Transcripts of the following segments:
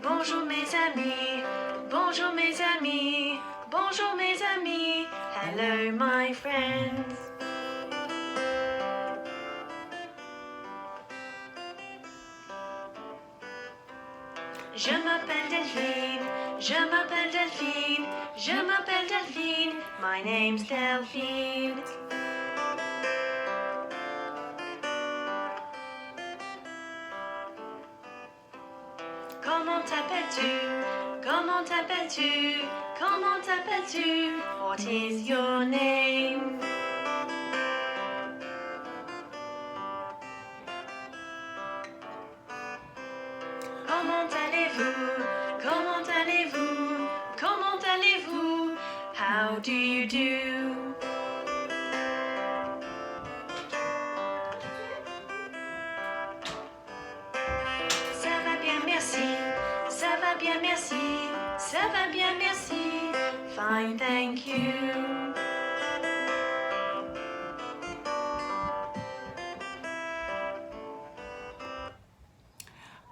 Bonjour mes amis, bonjour mes amis, bonjour mes amis, hello my friends. Je m'appelle Delphine, je m'appelle Delphine, je m'appelle Delphine, my name's Delphine. Comment t'appelles-tu? Comment t'appelles-tu? Comment t'appelles-tu? What is your name? Comment allez-vous? Comment allez-vous? Comment allez-vous? How do you do? Ça va bien, merci. Ça va bien, merci. Ça va bien, merci. Fine, thank you.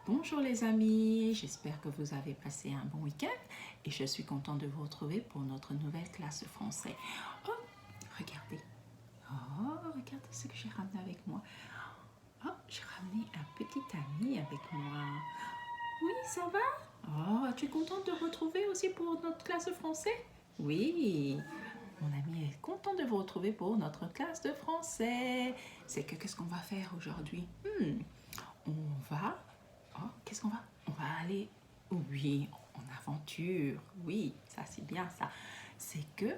Bonjour les amis, j'espère que vous avez passé un bon week-end et je suis contente de vous retrouver pour notre nouvelle classe de français. Oh, regardez. Oh, regardez ce que j'ai ramené avec moi. Oh, j'ai ramené un petit ami avec moi. Oui, ça va? Oh, tu es contente de retrouver aussi pour notre classe de français? Oui, mon ami est content de vous retrouver pour notre classe de français. C'est que qu'est-ce qu'on va faire aujourd'hui? On va... Oh, qu'est-ce qu'on va? On va aller, oui, en aventure. Oui, ça c'est bien ça. C'est que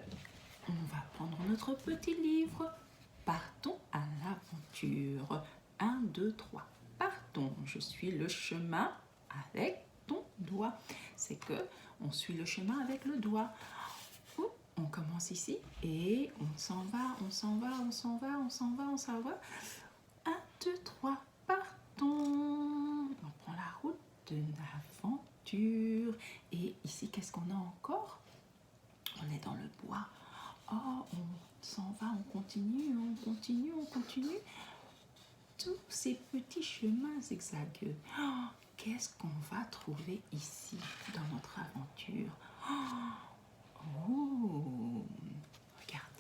on va prendre notre petit livre. Partons à l'aventure. 1, 2, 3. Partons. Je suis le chemin avec ton doigt. C'est que on suit le chemin avec le doigt. On commence ici et on s'en va, on s'en va, on s'en va, on s'en va, on s'en va. 1, 2, 3. Partons. On prend la route de l'aventure. Et ici, qu'est-ce qu'on a encore? On est dans le bois. Oh, on s'en va, on continue, on continue, on continue. Tous ces petits chemins zigzagueux. Oh, qu'est-ce qu'on va trouver ici dans notre aventure? Oh, regarde.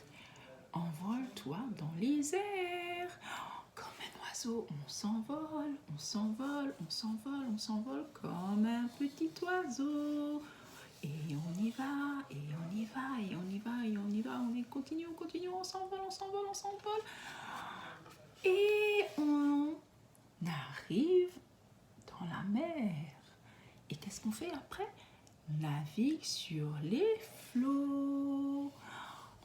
Envole-toi dans les airs. Comme un oiseau, on s'envole, on s'envole, on s'envole, on s'envole comme un petit oiseau. Et on y va, et on y va, et on y va, et on y va, on continue, on s'envole, on s'envole, on s'envole. Et on arrive dans la mer. Et qu'est-ce qu'on fait après? On navigue sur les flots.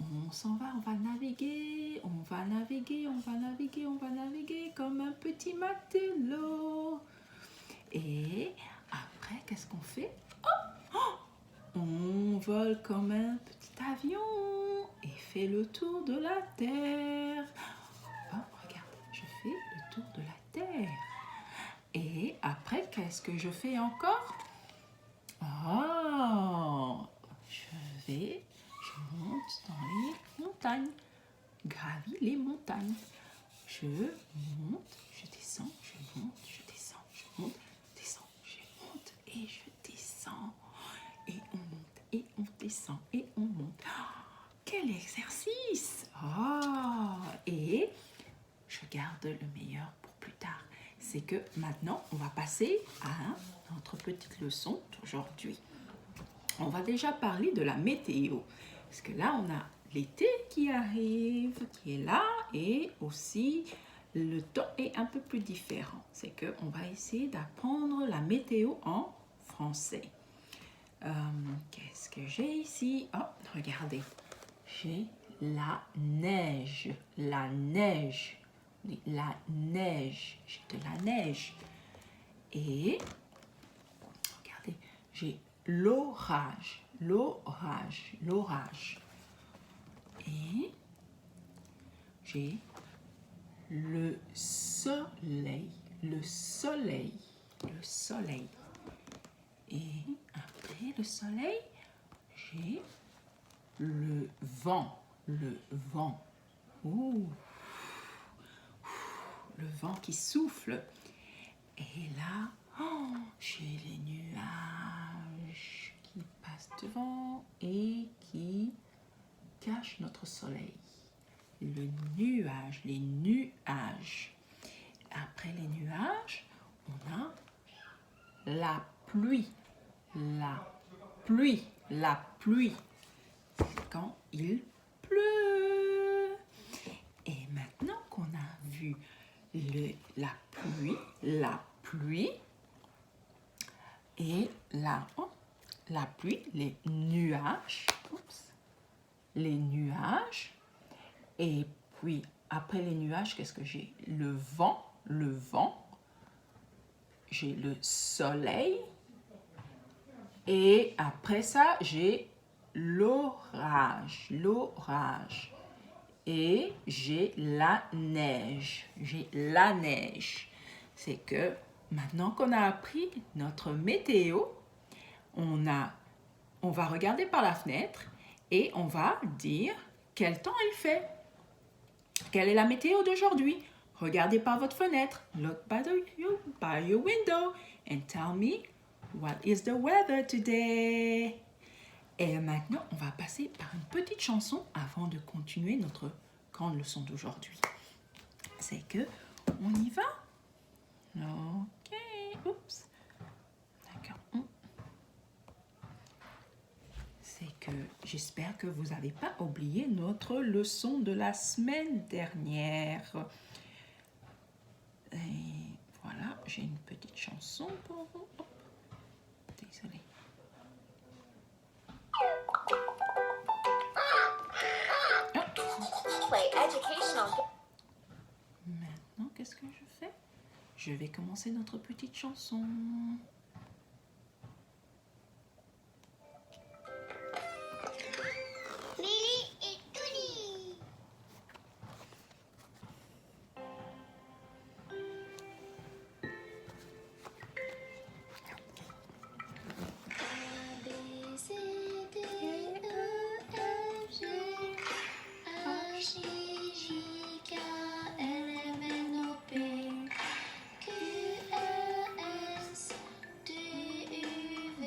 On s'en va, on va naviguer, on va naviguer, on va naviguer, on va naviguer comme un petit matelot. Et après, qu'est-ce qu'on fait? On vole comme un petit avion et fait le tour de la terre. Oh, regarde, je fais le tour de la terre. Et après, qu'est-ce que je fais encore? Oh, je monte dans les montagnes, gravis les montagnes. Je monte, je descends, je monte, je descends, je monte, descends, je monte et je descends. Et on monte, et on descend, et on monte. Oh, quel exercice! Oh, et je garde le meilleur pour plus tard. C'est que maintenant, on va passer à notre petite leçon d'aujourd'hui. On va déjà parler de la météo. Parce que là, on a l'été qui arrive, qui est là, et aussi le temps est un peu plus différent. C'est qu'on va essayer d'apprendre la météo en français. Qu'est-ce que j'ai ici? Oh, regardez. J'ai la neige. La neige. La neige. J'ai de la neige. Et, regardez, j'ai l'orage. L'orage. L'orage. Et j'ai le soleil. Le soleil. Le soleil. Et après le soleil, j'ai le vent. Le vent. Ouh. Le vent qui souffle. Et là, Oh, j'ai les nuages qui passent devant et qui cachent notre soleil. Le nuage, les nuages. Après les nuages, on a la pluie. La pluie, la pluie. C'est quand il pleut. Et maintenant qu'on a vu la pluie et la pluie, les nuages, les nuages, et puis après les nuages, qu'est-ce que j'ai? Le vent, j'ai le soleil, et après ça, j'ai l'orage, et j'ai la neige, C'est que maintenant qu'on a appris notre météo, on va regarder par la fenêtre et on va dire quel temps il fait. Quelle est la météo d'aujourd'hui? Regardez par votre fenêtre. Look by your window and tell me what is the weather today. Et maintenant, on va passer par une petite chanson avant de continuer notre grande leçon d'aujourd'hui. C'est que on y va? Ok. Oups. D'accord. C'est que j'espère que vous n'avez pas oublié notre leçon de la semaine dernière. Et voilà, j'ai une petite chanson pour vous. Hop. Désolée. Maintenant, qu'est-ce que je fais? Je vais commencer notre petite chanson. Lily et Tony. A, B, C, D, E, F, G, H, I, J, K, L, M, N, O, P, Q, R, S, T, U, V,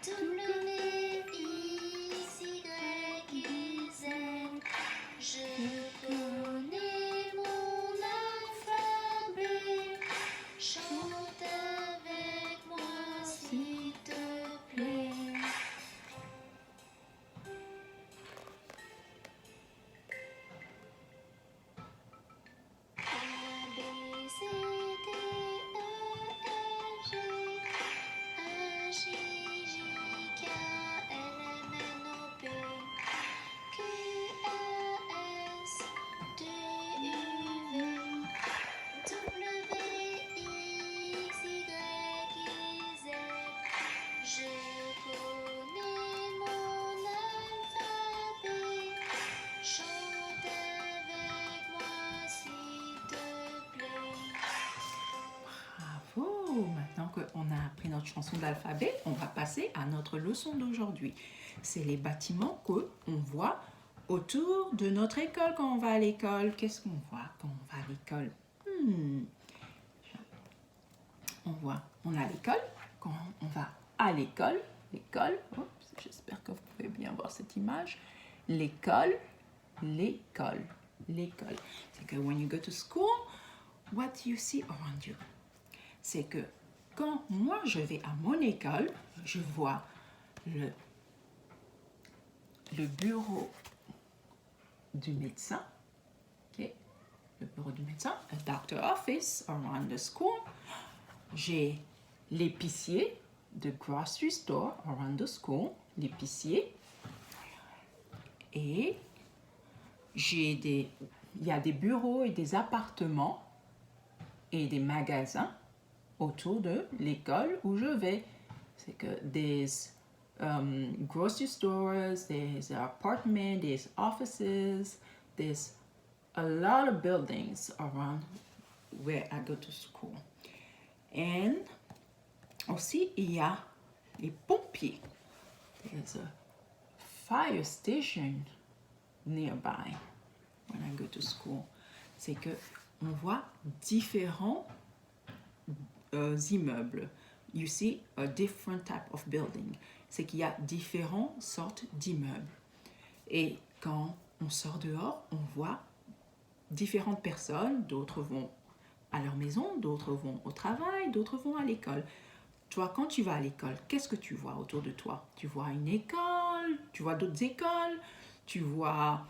W, X, Y, Z. Je connais mon alphabet. Chante avec moi s'il te plaît. A, B, C, D, E, F, G, H, I, J, K, L, M, N, O, P, Q, R, S, T, U, V, W, X, Y, Z. Je connais mon alphabet. Chante avec moi s'il te plaît. Bravo! Maintenant qu'on a appris notre chanson d'alphabet, on va passer à notre leçon d'aujourd'hui. C'est les bâtiments qu'on voit autour de notre école quand on va à l'école. Qu'est-ce qu'on voit quand on va à l'école? On a l'école, quand on va à l'école, j'espère que vous pouvez bien voir cette image, l'école. C'est que when you go to school, what you see around you. C'est que quand moi je vais à mon école, je vois le bureau du médecin, okay? Le bureau du médecin, a doctor office around the school. J'ai l'épicier, the grocery store around the school, l'épicier. Et il y a des bureaux et des appartements et des magasins autour de l'école où je vais. C'est que there's grocery stores, there's apartments, there's offices, there's a lot of buildings around where I go to school. Et aussi, il y a les pompiers. There's a fire station nearby when I go to school. C'est que on voit différents immeubles. You see a different type of building. C'est qu'il y a différentes sortes d'immeubles. Et quand on sort dehors, on voit différentes personnes. D'autres vont à leur maison, d'autres vont au travail, d'autres vont à l'école. Toi, quand tu vas à l'école, qu'est-ce que tu vois autour de toi? Tu vois une école, tu vois d'autres écoles, tu vois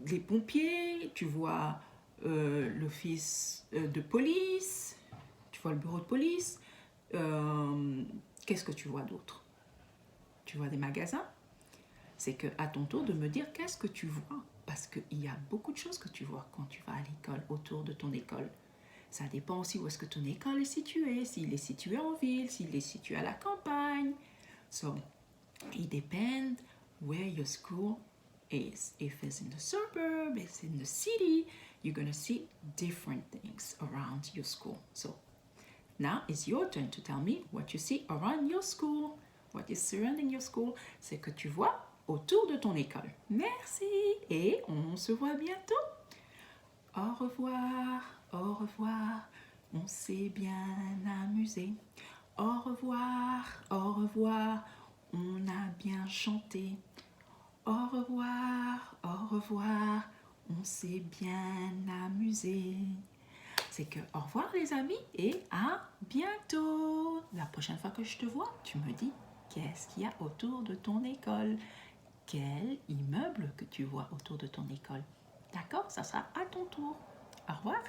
les pompiers, tu vois l'office de police, tu vois le bureau de police. Qu'est-ce que tu vois d'autre? Tu vois des magasins? C'est à ton tour de me dire qu'est-ce que tu vois. Parce qu'il y a beaucoup de choses que tu vois quand tu vas à l'école, autour de ton école. Ça dépend aussi où est-ce que ton école est située, s'il est situé en ville, s'il est situé à la campagne. So, it depends where your school is. If it's in the suburb, it's in the city, you're going to see different things around your school. So, now it's your turn to tell me what you see around your school. What is surrounding your school? C'est que tu vois autour de ton école. Merci et on se voit bientôt. Au revoir, au revoir, on s'est bien amusé. Au revoir, on a bien chanté. Au revoir, on s'est bien amusé. C'est que au revoir les amis et à bientôt. La prochaine fois que je te vois, tu me dis qu'est-ce qu'il y a autour de ton école. Quel immeuble que tu vois autour de ton école. D'accord? Ça sera à ton tour. Au revoir.